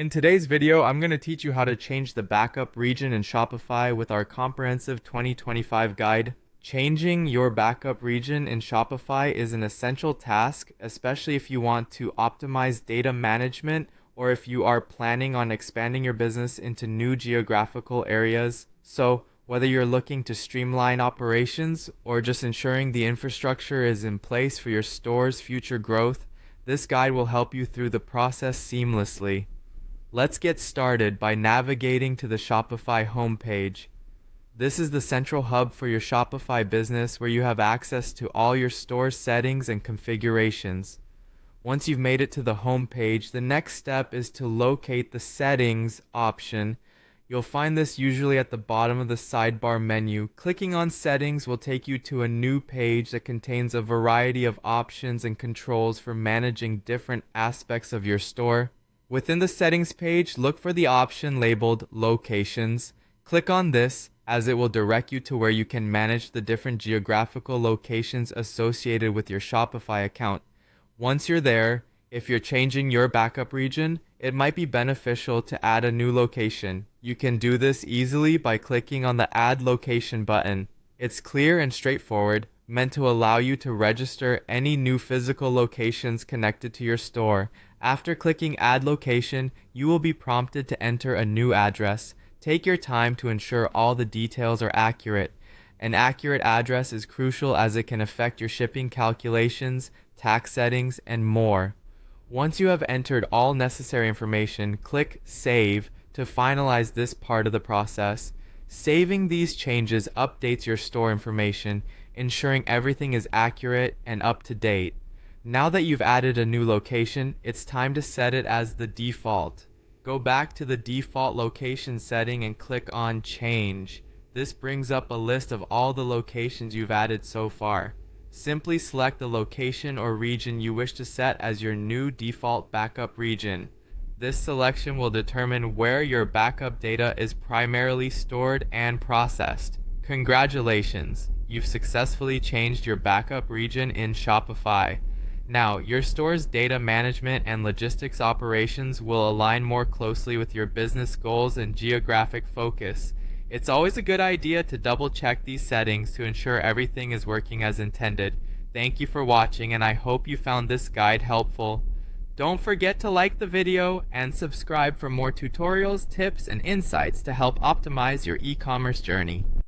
In today's video, I'm going to teach you how to change the backup region in Shopify with our comprehensive 2025 guide. Changing your backup region in Shopify is an essential task, especially if you want to optimize data management or if you are planning on expanding your business into new geographical areas. So, whether you're looking to streamline operations or just ensuring the infrastructure is in place for your store's future growth, this guide will help you through the process seamlessly. Let's get started by navigating to the Shopify homepage. This is the central hub for your Shopify business where you have access to all your store settings and configurations. Once you've made it to the homepage, the next step is to locate the settings option. You'll find this usually at the bottom of the sidebar menu. Clicking on settings will take you to a new page that contains a variety of options and controls for managing different aspects of your store. Within the settings page, look for the option labeled Locations. Click on this as it will direct you to where you can manage the different geographical locations associated with your Shopify account. Once you're there, if you're changing your backup region, it might be beneficial to add a new location. You can do this easily by clicking on the Add Location button. It's clear and straightforward, meant to allow you to register any new physical locations connected to your store. After clicking Add Location, you will be prompted to enter a new address. Take your time to ensure all the details are accurate. An accurate address is crucial as it can affect your shipping calculations, tax settings, and more. Once you have entered all necessary information, click Save to finalize this part of the process. Saving these changes updates your store information, ensuring everything is accurate and up to date. Now that you've added a new location, it's time to set it as the default. Go back to the default location setting and click on Change. This brings up a list of all the locations you've added so far. Simply select the location or region you wish to set as your new default backup region. This selection will determine where your backup data is primarily stored and processed. Congratulations! You've successfully changed your backup region in Shopify. Now, your store's data management and logistics operations will align more closely with your business goals and geographic focus. It's always a good idea to double-check these settings to ensure everything is working as intended. Thank you for watching, and I hope you found this guide helpful. Don't forget to like the video and subscribe for more tutorials, tips, and insights to help optimize your e-commerce journey.